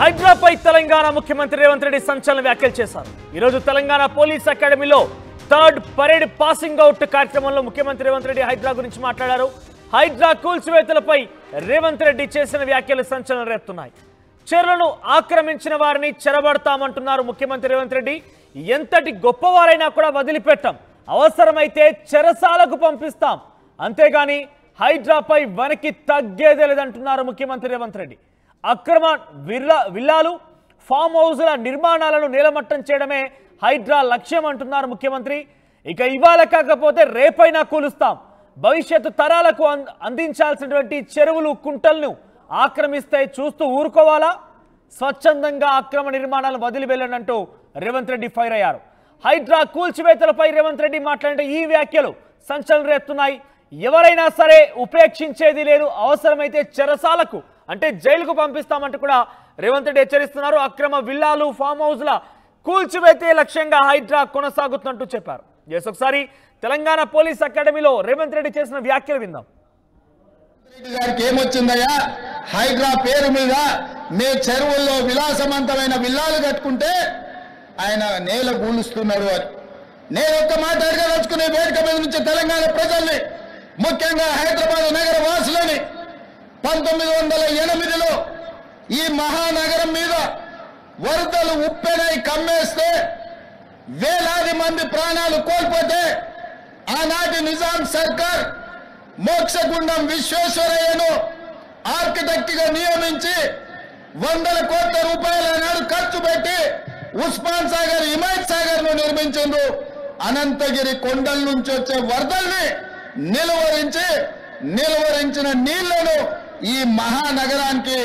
హైదరాబాద్ తెలంగాణ ముఖ్యమంత్రి రేవంత్ రెడ్డి సంచలన వ్యాఖ్యలు చేశారు. ఈ రోజు తెలంగాణ పోలీస్ అకాడమీలో థర్డ్ పరేడ్ పాసింగ్ అవుట్ కార్యక్రమంలో ముఖ్యమంత్రి రేవంత్ రెడ్డి హైదరాబాద్ గురించి మాట్లాడారు. హైదరాబాద్ కూల్చివేతలపై రేవంత్ రెడ్డి చేసిన వ్యాఖ్యలు సంచలనం రేపుతున్నాయి. చెరువులను ఆక్రమించిన వారిని చెరబడతామంటున్నారు ముఖ్యమంత్రి రేవంత్ రెడ్డి. ఎంతటి గొప్పవారైనా కూడా వదిలిపెట్టాం, అవసరమైతే చెరసాలకు పంపిస్తాం, అంతేగాని హైదరాబాద్పై వనకి తగ్గేదే లేదంటున్నారు ముఖ్యమంత్రి రేవంత్ రెడ్డి. అక్రమ విల్లాలు ఫామ్ హౌస్ల నిర్మాణాలను నేలమట్టం చేయడమే హైడ్రా లక్ష్యం అంటున్నారు ముఖ్యమంత్రి. ఇక ఇవాళ కాకపోతే రేపైనా కూలుస్తాం, భవిష్యత్తు తరాలకు అందించాల్సినటువంటి చెరువులు కుంటలను ఆక్రమిస్తే చూస్తూ ఊరుకోవాలా? స్వచ్ఛందంగా అక్రమ నిర్మాణాలను వదిలి వెళ్ళనంటూ రేవంత్ రెడ్డి ఫైర్ అయ్యారు. హైడ్రా కూల్చివేతలపై రేవంత్ రెడ్డి మాట్లాడిన ఈ వ్యాఖ్యలు సంచలనం రేపుతున్నాయి. ఎవరైనా సరే ఉపేక్షించేది లేదు, అవసరమైతే చెరసాలకు అంటే జైలుకు పంపిస్తామంటూ కూడా రేవంత్ రెడ్డి హెచ్చరిస్తున్నారు. అక్రమ విల్లాలు ఫామ్ హౌస్ల కూల్చివేతే లక్ష్యంగా హైడ్రా కొనసాగుతున్నట్టు చెప్పారు. ఒకసారి తెలంగాణ పోలీస్ అకాడమీలో రేవంత్ రెడ్డి చేసిన వ్యాఖ్యలు విందాం. గారికి ఏమొచ్చిందయ్యా, హైడ్రా పేరు మీద మే చెరువుల్లో విలాసవంతమైన విల్లాలు కట్టుకుంటే ఆయన నేల గూలుస్తున్నాడు అని నేను ఒక్క మాట అడగదలుచుకునే వేదిక మీద నుంచి తెలంగాణ ప్రజల్ని, ముఖ్యంగా హైదరాబాద్ నగర వాసులని, 1908లో ఈ మహానగరం మీద వరదలు ఉప్పెనై కమ్మేస్తే వేలాది మంది ప్రాణాలు కోల్పోతే ఆనాటి నిజాం సర్కార్ మోక్షగుండం విశ్వేశ్వరయ్యను ఆర్కిటెక్ట్ గా నియమించి 100 కోట్ల రూపాయల నాడు ఖర్చు పెట్టి ఉస్మాన్ సాగర్, హిమాయత్ సాగర్ ను నిర్మించిండ్రు. అనంతగిరి కొండల నుంచి వచ్చే వరదల్ని నిలువరించిన నీళ్లను ఈ మహానగరానికి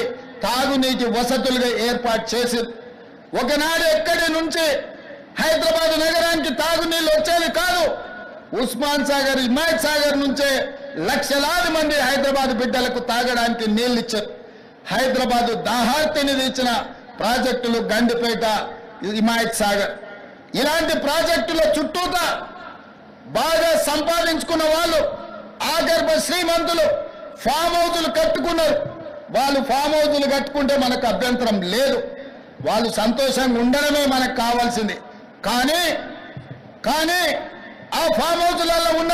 తాగునీటి వసతులుగా ఏర్పాటు చేసింది. ఒకనాడు ఎక్కడి నుంచి హైదరాబాద్ నగరానికి తాగునీళ్ళు వచ్చేది కాదు, ఉస్మాన్ సాగర్, హిమాయత్ సాగర్ నుంచే లక్షలాది మంది హైదరాబాద్ బిడ్డలకు తాగడానికి నీళ్లు ఇచ్చారు. హైదరాబాద్ దాహార్తిని తీర్చిన ప్రాజెక్టులు గండిపేట, హిమాయత్ సాగర్. ఇలాంటి ప్రాజెక్టుల చుట్టూతా బాగా సంపాదించుకున్న వాళ్ళు, ఆగర్భ శ్రీమంతులు ఫామ్ హౌజులు కట్టుకున్నారు. వాళ్ళు ఫామ్ హౌజులు కట్టుకుంటే మనకు అభ్యంతరం లేదు, వాళ్ళు సంతోషంగా ఉండడమే మనకు కావాల్సింది. కానీ ఆ ఫామ్ హౌజులలో ఉన్న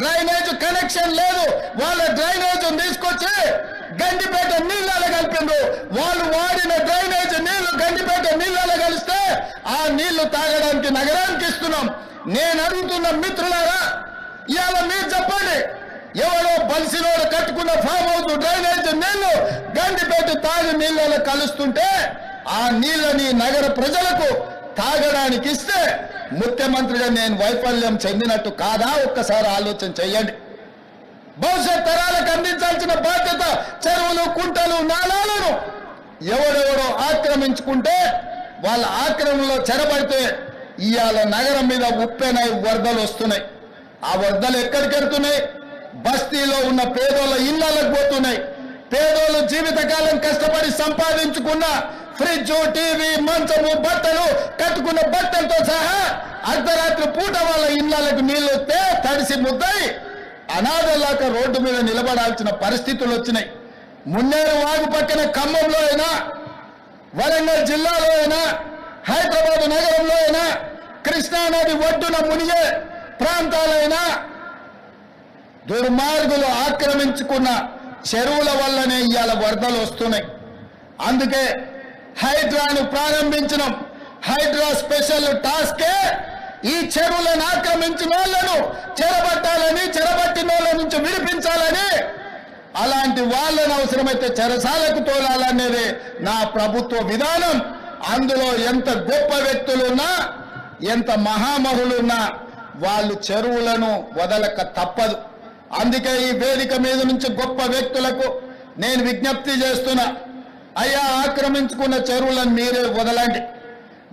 డ్రైనేజ్ కనెక్షన్ లేదు. వాళ్ళ డ్రైనేజ్ తీసుకొచ్చి గండిపేట నీళ్ళలో కలిపిండ్రు. వాళ్ళు వాడిన డ్రైనేజ్ నీళ్లు గండిపేట నీళ్ళలో కలిస్తే ఆ నీళ్లు తాగడానికి నగరానికి ఇస్తున్నాం. నేను అడుగుతున్న మిత్రులారా, ఇవాళ మీరు చెప్పండి, ఎవరో బలిసినోడు కట్టుకున్న ఫామ్ హౌస్ డ్రైనేజ్ నీళ్లు గండిపేట తాగి నీళ్ళలో కలుస్తుంటే ఆ నీళ్ళని నగర ప్రజలకు తాగడానికి ఇస్తే ముఖ్యమంత్రిగా నేను వైఫల్యం చెందినట్టు కాదా? ఒక్కసారి ఆలోచన చెయ్యండి. భవిష్యత్ తరాలకు అందించాల్సిన బాధ్యత చెరువులు, కుంటలు, నాలాలను ఎవరెవరో ఆక్రమించుకుంటే వాళ్ళ ఆక్రమణలో చెరబడితే ఇవాళ నగరం మీద ఉప్పెనై వరదలు వస్తున్నాయి. ఆ వరదలు ఎక్కడికి వెళ్తున్నాయి? బస్తీలో ఉన్న పేదోళ్ళ ఇళ్లకు పోతున్నాయి. పేదోళ్ళు జీవితకాలం కష్టపడి సంపాదించుకున్న ఫ్రిడ్జ్, టీవీ, మంచము, బట్టలు, కట్టుకున్న బట్టలతో సహా అర్ధరాత్రి పూట వాళ్ళ ఇళ్లకు నీళ్లు వస్తే తడిసి ముద్దాయి అనాథలాక రోడ్డు మీద నిలబడాల్సిన పరిస్థితులు వచ్చినాయి. మున్నేరు వాగు పక్కన ఖమ్మంలో అయినా, వరంగల్ జిల్లాలో అయినా, హైదరాబాద్ నగరంలో అయినా, కృష్ణానది ఒడ్డున మునిగే ప్రాంతాలైనా దుర్మార్గులు ఆక్రమించుకున్న చెరువుల వల్లనే ఇవాళ వరదలు వస్తున్నాయి. అందుకే హైడ్రాను ప్రారంభించడం, హైడ్రా స్పెషల్ టాస్కే ఈ చెరువులను ఆక్రమించిన వాళ్ళను చెరబట్టాలని, చెరబట్టిన వాళ్ళ నుంచి విడిపించాలని, అలాంటి వాళ్ళను అవసరమైతే చెరసాలకు తోలాలనేది నా ప్రభుత్వ విధానం. అందులో ఎంత గొప్ప వ్యక్తులున్నా, ఎంత మహామహులున్నా వాళ్ళు చెరువులను వదలక తప్పదు. అందుకే ఈ వేదిక మీద నుంచి గొప్ప వ్యక్తులకు నేను విజ్ఞప్తి చేస్తున్నా, అయ్యా, ఆక్రమించుకున్న చెరువులను మీరే వదలండి,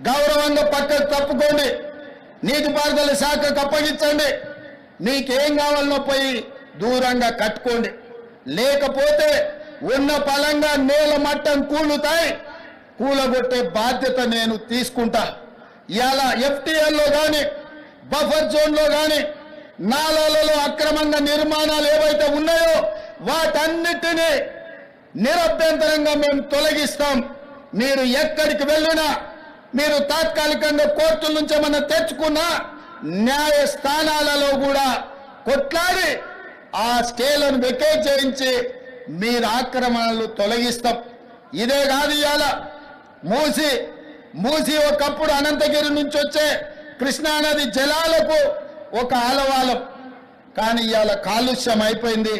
గౌరవంగా పక్కకు తప్పుకోండి, నీటిపారుదల శాఖకు అప్పగించండి, మీకేం కావాలనో పోయి దూరంగా కట్టుకోండి. లేకపోతే ఉన్న పలంగా నేల మట్టం కూలుతాయి, కూలగొట్టే బాధ్యత నేను తీసుకుంటా. ఇవాళ ఎఫ్టీఎల్లో కానీ, బఫర్ జోన్లో కానీ, నాలాలలో అక్రమంగా నిర్మాణాలు ఏవైతే ఉన్నాయో వాటన్నిటినీ నిరభ్యంతరంగా మేము తొలగిస్తాం. మీరు ఎక్కడికి వెళ్ళినా, మీరు తాత్కాలికంగా కోర్టుల నుంచి ఏమన్నా తెచ్చుకున్న న్యాయస్థానాలలో కూడా కొట్లాడి ఆ స్టేలను వెకేట్ చేయించి మీరు ఆక్రమణలు తొలగిస్తాం. ఇదే కాదు, ఇవాళ మూసి ఒకప్పుడు అనంతగిరి నుంచి వచ్చే కృష్ణానది జలాలకు ఒక ఆలవాలం, కానీ ఇవాళ కాలుష్యం అయిపోయింది.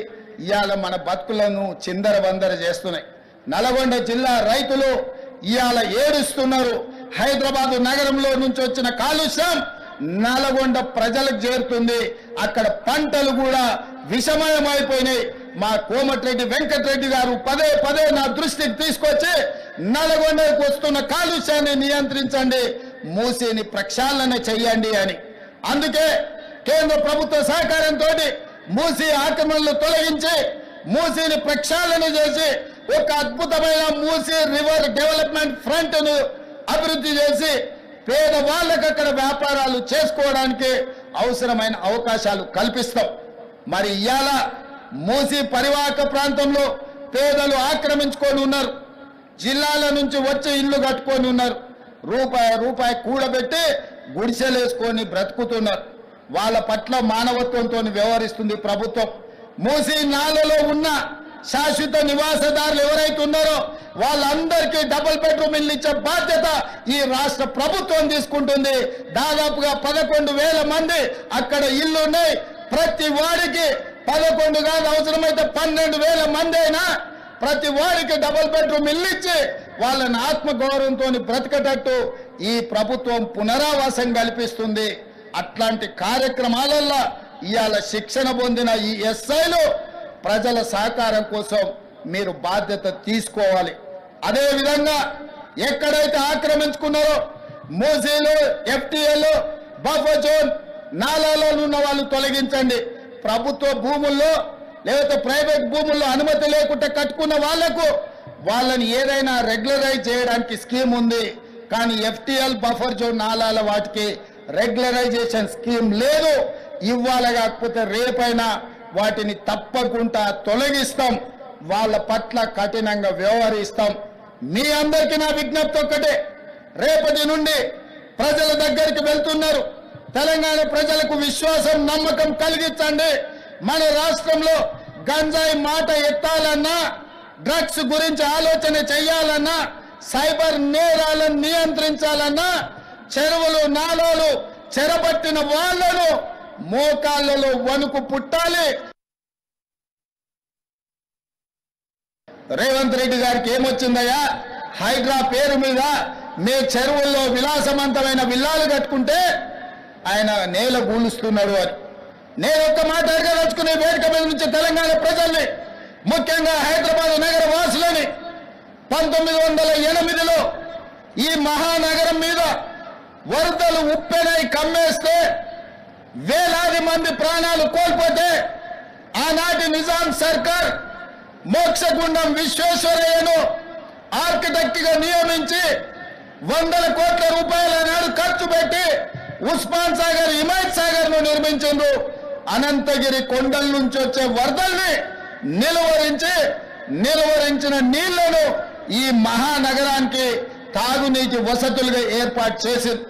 ఇవాళ మన బతుకులను చిందరవందర చేస్తున్నాయి. నల్గొండ జిల్లా రైతులు ఇవాళ ఏడుస్తున్నారు. హైదరాబాద్ నగరంలో నుంచి వచ్చిన కాలుష్యం నల్గొండ ప్రజలకు చేరుతుంది. అక్కడ పంటలు కూడా విషమయమైపోయినాయి. మా కోమటిరెడ్డి వెంకటరెడ్డి గారు పదే పదే నా దృష్టికి తీసుకొచ్చి నల్గొండకు వస్తున్న కాలుష్యాన్ని నియంత్రించండి, మూసిని ప్రక్షాళన చెయ్యండి అని. అందుకే కేంద్ర ప్రభుత్వ సహకారంతో మూసి ఆక్రమణలు తొలగించి మూసిని ప్రక్షాళన చేసి ఒక అద్భుతమైన మూసి రివర్ డెవలప్మెంట్ ఫ్రంట్ ను అభివృద్ధి చేసి పేదవాళ్ళకు అక్కడ వ్యాపారాలు చేసుకోవడానికి అవసరమైన అవకాశాలు కల్పిస్తాం. మరి ఇవాళ మూసి పరివాహక ప్రాంతంలో పేదలు ఆక్రమించుకొని ఉన్నారు. జిల్లాల నుంచి వచ్చి ఇల్లు కట్టుకొని ఉన్నారు. రూపాయి కూడబెట్టి గుడిసెలేసుకొని బ్రతుకుతున్నారు. వాళ్ళ పట్ల మానవత్వంతో వ్యవహరిస్తుంది ప్రభుత్వం. మూసి నాలలో ఉన్న శాశ్వత నివాసదారులు ఎవరైతే ఉన్నారో వాళ్ళందరికీ డబుల్ బెడ్రూమ్ ఇల్లు ఇచ్చే బాధ్యత ఈ రాష్ట్ర ప్రభుత్వం తీసుకుంటుంది. దాదాపుగా 11,000 మంది అక్కడ ఇల్లు ఉన్నాయి. ప్రతి వాడికి 11 కాదు, అవసరమైతే 12,000 మంది అయినా ప్రతి వాడికి డబుల్ బెడ్రూమ్ ఇల్లు ఇచ్చి వాళ్ళని ఆత్మగౌరవంతో బ్రతకటట్టు ఈ ప్రభుత్వం పునరావాసం కల్పిస్తుంది. అట్లాంటి కార్యక్రమాలలో ఇవాళ శిక్షణ పొందిన ఈ ఎస్ఐలు ప్రజల సహకారం కోసం మీరు బాధ్యత తీసుకోవాలి. అదేవిధంగా ఎక్కడైతే ఆక్రమించుకున్నారో మూసీలు, ఎఫ్టీఏలు, బఫర్ జోన్, నాలాలో ఉన్న వాళ్ళు తొలగించండి. ప్రభుత్వ భూముల్లో లేకపోతే ప్రైవేట్ భూముల్లో అనుమతి లేకుండా కట్టుకున్న వాళ్ళని ఏదైనా రెగ్యులరైజ్ చేయడానికి స్కీమ్ ఉంది. కానీ ఎఫ్టీఎల్, బఫర్ జోన్, నాలాల వాటికి రెగ్యులరైజేషన్ స్కీమ్ లేదు. ఇవ్వాలి, కాకపోతే రేపైనా వాటిని తప్పకుండా తొలగిస్తాం. వాళ్ళ పట్ల కఠినంగా వ్యవహరిస్తాం. మీ అందరికీ నా విజ్ఞప్తి ఒక్కటే, రేపటి నుండి ప్రజల దగ్గరికి వెళ్తున్నారు. తెలంగాణ ప్రజలకు విశ్వాసం, నమ్మకం కలిగించండి. మన రాష్ట్రంలో గంజాయి మాట ఎత్తాలన్నా, డ్రగ్స్ గురించి ఆలోచన చేయాలన్నా, సైబర్ నేరాలను నియంత్రించాలన్నా, చెరువులు, నాలాలు చెరబట్టిన వాళ్లను మోకాళ్ళలో వణుకు పుట్టాలి. రేవంత్ రెడ్డి గారికి ఏమొచ్చిందయ్యా? హైడ్రా పేరు మీద మీ చెరువుల్లో విలాసవంతమైన విల్లాలు కట్టుకుంటే ఆయన నేల గూలుస్తున్నాడు అని. నేను ఒక్క మాట అడగదలుచుకునే వేదిక మీద నుంచి తెలంగాణ ప్రజల్ని, ముఖ్యంగా హైదరాబాద్ నగర వాసులని, 1908లో ఈ మహానగరం మీద వరదలు ఉప్పెనై కమ్మేస్తే వేలాది మంది ప్రాణాలు కోల్పోతే ఆనాటి నిజాం సర్కార్ మోక్షగుండం విశ్వేశ్వరయ్యను ఆర్కిటెక్ట్ గా నియమించి 100 కోట్ల రూపాయల నాడు ఖర్చు పెట్టి ఉస్మాన్ సాగర్, హిమాయత్ సాగర్ ను నిర్మించిండ్రు. అనంతగిరి కొండల నుంచి వచ్చే వరదల్ని నిలువరించిన నీళ్లను ఈ మహానగరానికి తాగునీటి వసతులుగా ఏర్పాటు చేసింది.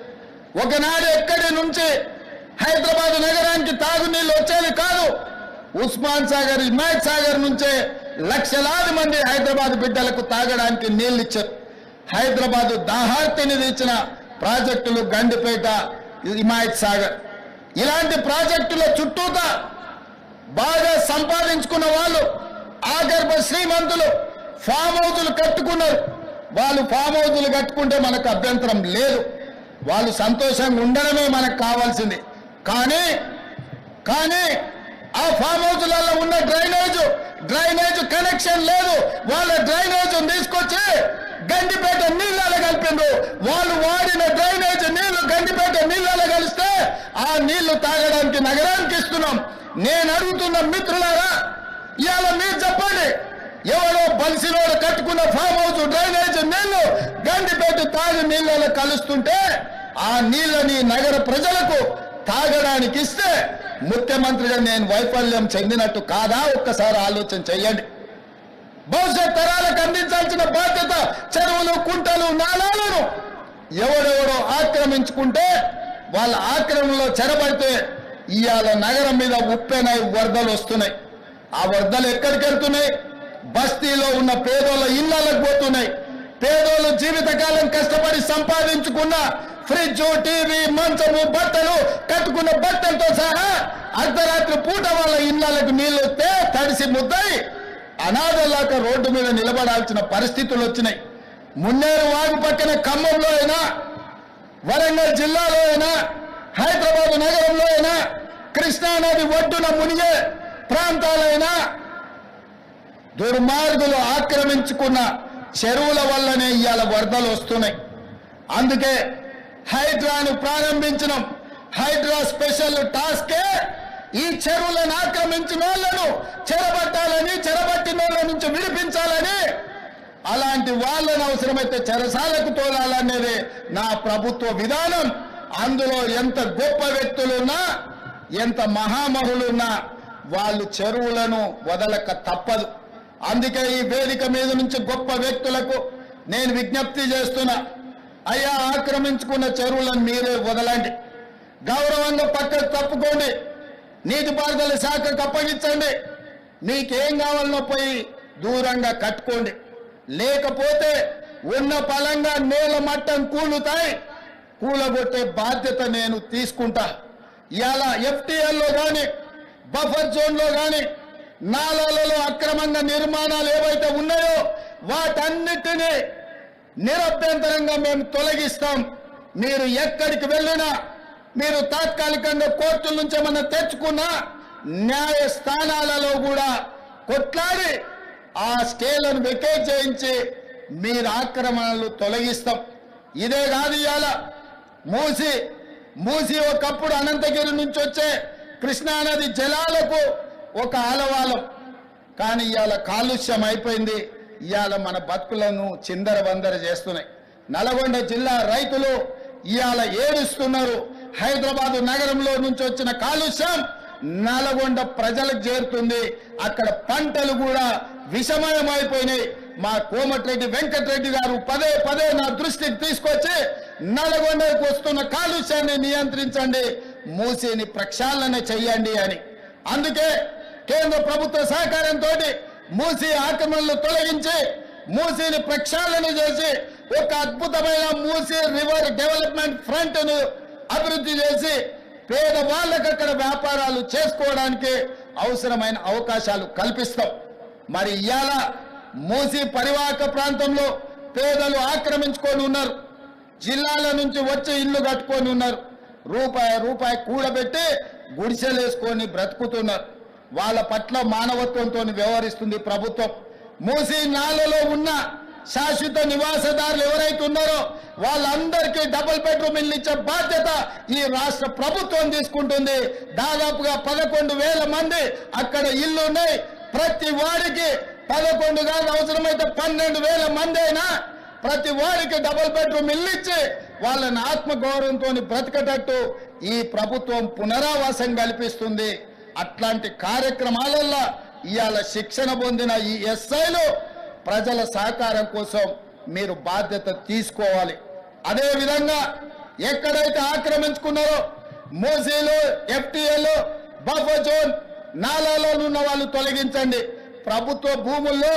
ఒకనాడు ఎక్కడి నుంచి హైదరాబాద్ నగరానికి తాగునీళ్ళు వచ్చేది కాదు. ఉస్మాన్ సాగర్, హిమాయత్ సాగర్ నుంచే లక్షలాది మంది హైదరాబాద్ బిడ్డలకు తాగడానికి నీళ్లు ఇచ్చారు. హైదరాబాద్ దాహార్తిని తెచ్చిన ప్రాజెక్టులు గండిపేట, హిమాయత్ సాగర్. ఇలాంటి ప్రాజెక్టుల చుట్టూత బాగా సంపాదించుకున్న వాళ్ళు, ఆగర్భ శ్రీమంతులు ఫామ్ హౌజులు కట్టుకున్నారు. వాళ్ళు ఫామ్ హౌజులు కట్టుకుంటే మనకు అభ్యంతరం లేదు. వాళ్ళు సంతోషంగా ఉండడమే మనకు కావాల్సింది. కానీ ఆ ఫామ్ హౌజులలో ఉన్న డ్రైనేజ్ కనెక్షన్ లేదు. వాళ్ళ డ్రైనేజ్ తీసుకొచ్చి గండిపేట నీళ్ళలో కలిపిండ్రు. వాళ్ళు వాడిన డ్రైనేజ్ నీళ్లు గండిపేట నీళ్ళలో కలిస్తే ఆ నీళ్లు తాగడానికి నగరానికి ఇస్తున్నాం. నేను అడుగుతున్న మిత్రులారా, ఇవాళ మీరు చెప్పండి, ఎవరో బలిసినోడు కట్టుకున్న ఫామ్ హౌస్ డ్రైనేజ్ నీళ్లు గండిపేట తాగి నీళ్ళలో కలుస్తుంటే ఆ నీళ్ళని నగర ప్రజలకు తాగడానికి ఇస్తే ముఖ్యమంత్రిగా నేను వైఫల్యం చెందినట్టు కాదా? ఒక్కసారి ఆలోచన చెయ్యండి. భవిష్యత్ తరాలకు అందించాల్సిన బాధ్యత చెరువులు, కుంటలు, నాలాలను ఎవడెవడో ఆక్రమించుకుంటే వాళ్ళ ఆక్రమణలో చెరబడితే ఇవాళ నగరం మీద ఉప్పెనై వరదలు వస్తున్నాయి. ఆ వరదలు ఎక్కడికి వెళ్తున్నాయి? బస్తీలో ఉన్న పేదోళ్ళ ఇళ్లకు పోతున్నాయి. పేదోళ్ళు జీవితకాలం కష్టపడి సంపాదించుకున్న ఫ్రిడ్జ్, టీవీ, మంచము, బట్టలు, కట్టుకున్న బట్టలతో సహా అర్ధరాత్రి పూట వాళ్ళ ఇళ్లకు నీళ్లు వస్తే తడిసి ముద్దయి అనాథలాగా రోడ్డు మీద నిలబడాల్సిన పరిస్థితులు వచ్చినాయి. మున్నేరు వాగు పక్కన ఖమ్మంలో అయినా, వరంగల్ జిల్లాలో అయినా, హైదరాబాద్ నగరంలో అయినా, కృష్ణానది ఒడ్డున మునిగే ప్రాంతాలైనా దుర్మార్గులు ఆక్రమించుకున్న చెరువుల వల్లనే ఇవాళ వరదలు వస్తున్నాయి. అందుకే హైడ్రాను ప్రారంభించడం. హైడ్రా స్పెషల్ టాస్కే ఈ చెరువులను ఆక్రమించిన వాళ్ళను చెరబట్టాలని, చెరబట్టిన వాళ్ళ నుంచి విడిపించాలని, అలాంటి వాళ్ళని అవసరమైతే చెరసాలకు తోలాలనేది నా ప్రభుత్వ విధానం. అందులో ఎంత గొప్ప వ్యక్తులున్నా, ఎంత మహామహులున్నా వాళ్ళు చెరువులను వదలక తప్పదు. అందుకే ఈ వేదిక మీద నుంచి గొప్ప వ్యక్తులకు నేను విజ్ఞప్తి చేస్తున్నా, అయ్యా ఆక్రమించుకున్న చెరువులను మీరే వదలండి, గౌరవంగా పక్కకు తప్పుకోండి, నీటిపారుదల శాఖకు అప్పగించండి, మీకేం కావాలనో పోయి దూరంగా కట్టుకోండి. లేకపోతే ఉన్న పలంగా నేల మట్టం కూలుతాయి, కూలగొట్టే బాధ్యత నేను తీసుకుంటా. ఇవాళ ఎఫ్టీఎల్లో కానీ, బఫర్ జోన్లో కానీ, నాలాలలో అక్రమంగా నిర్మాణాలు ఏవైతే ఉన్నాయో వాటన్నిటినీ నిరభ్యంతరంగా మేము తొలగిస్తాం. మీరు ఎక్కడికి వెళ్ళినా, మీరు తాత్కాలికంగా కోర్టుల నుంచి ఏమన్నా తెచ్చుకున్నా న్యాయస్థానాలలో కూడా కొట్లాడి ఆ స్టేలను వెకేట్ చేయించి మీరు ఆక్రమణలు తొలగిస్తాం. ఇదే కాదు, ఇవాళ మూసి ఒకప్పుడు అనంతగిరి నుంచి వచ్చే కృష్ణానది జలాలకు ఒక ఆలవాలం, కానీ ఇవాళ కాలుష్యం అయిపోయింది. ఇవాళ మన బతుకులను చిందరవందర చేస్తున్నాయి. నల్గొండ జిల్లా రైతులు ఇవాళ ఏడుస్తున్నారు. హైదరాబాదు నగరంలో నుంచి వచ్చిన కాలుష్యం నల్గొండ ప్రజలకు చేరుతుంది. అక్కడ పంటలు కూడా విషమయమైపోయినాయి. మా కోమటిరెడ్డి వెంకటరెడ్డి గారు పదే పదే నా దృష్టికి తీసుకొచ్చి నల్గొండకు వస్తున్న కాలుష్యాన్ని నియంత్రించండి, మూసిని ప్రక్షాళన చెయ్యండి అని. అందుకే కేంద్ర ప్రభుత్వ సహకారంతో మూసి ఆక్రమణలు తొలగించి మూసిని ప్రక్షాళన చేసి ఒక అద్భుతమైన మూసి రివర్ డెవలప్మెంట్ ఫ్రంట్ ను అభివృద్ధి చేసి పేదవాళ్ళకు అక్కడ వ్యాపారాలు చేసుకోవడానికి అవసరమైన అవకాశాలు కల్పిస్తాం. మరి ఇవాళ మూసి పరివాహక ప్రాంతంలో పేదలు ఆక్రమించుకొని ఉన్నారు. జిల్లాల నుంచి వచ్చి ఇల్లు కట్టుకొని ఉన్నారు. రూపాయి కూడబెట్టి గుడిసెలేసుకొని బ్రతుకుతున్నారు. వాళ్ళ పట్ల మానవత్వంతో వ్యవహరిస్తుంది ప్రభుత్వం. మూసి నాలలో ఉన్న శాశ్వత నివాసదారులు ఎవరైతే ఉన్నారో వాళ్ళందరికీ డబుల్ బెడ్రూమ్ ఇల్లు ఇచ్చే బాధ్యత ఈ రాష్ట్ర ప్రభుత్వం తీసుకుంటుంది. దాదాపుగా 11,000 మంది అక్కడ ఇల్లు ఉన్నాయి. ప్రతి వాడికి 11 కాదు, అవసరమైతే 12,000 మంది అయినా ప్రతి వాడికి డబుల్ బెడ్రూమ్ ఇల్లు ఇచ్చి వాళ్ళని ఆత్మగౌరవంతో బ్రతకటట్టు ఈ ప్రభుత్వం పునరావాసం కల్పిస్తుంది. అట్లాంటి కార్యక్రమాలలో ఇవాళ శిక్షణ పొందిన ఈ ఎస్ఐలు ప్రజల సహకారం కోసం మీరు బాధ్యత తీసుకోవాలి. అదేవిధంగా ఎక్కడైతే ఆక్రమించుకున్నారో మూసీలు, ఎఫ్టీఏలు, బఫర్ జోన్, నాలాలో ఉన్న వాళ్ళు తొలగించండి. ప్రభుత్వ భూముల్లో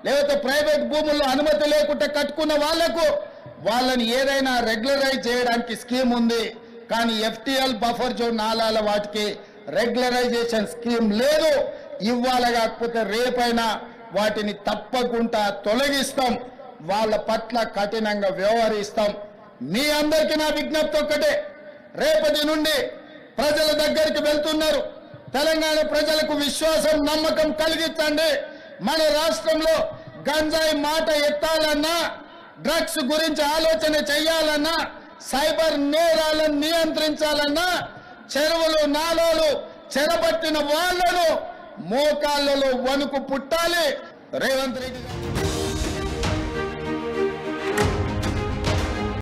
లేకపోతే ప్రైవేట్ భూముల్లో అనుమతి లేకుండా కట్టుకున్న వాళ్లకు వాళ్ళని ఏదైనా రెగ్యులరైజ్ చేయడానికి స్కీమ్ ఉంది. కానీ ఎఫ్టీఎల్, బఫర్ జోన్, నాలాల వాటికి రెగ్యులరైజేషన్ స్కీమ్ లేదు. ఇవ్వాలి, కాకపోతే రేపైనా వాటిని తప్పకుండా తొలగిస్తాం. వాళ్ళ పట్ల కఠినంగా వ్యవహరిస్తాం. మీ అందరికీ నా విజ్ఞప్తి ఒక్కటే, రేపటి నుండి ప్రజల దగ్గరికి వెళ్తున్నారు. తెలంగాణ ప్రజలకు విశ్వాసం, నమ్మకం కలిగించండి. మన రాష్ట్రంలో గంజాయి మాట ఎత్తాలన్నా, డ్రగ్స్ గురించి ఆలోచన చేయాలన్నా, సైబర్ నేరాలను నియంత్రించాలన్నా, చెరువులు, నాలాలు చెరబట్టిన వాళ్లను మోకాళ్ళలో వణుకు పుట్టాలి. రేవంత్ రెడ్డి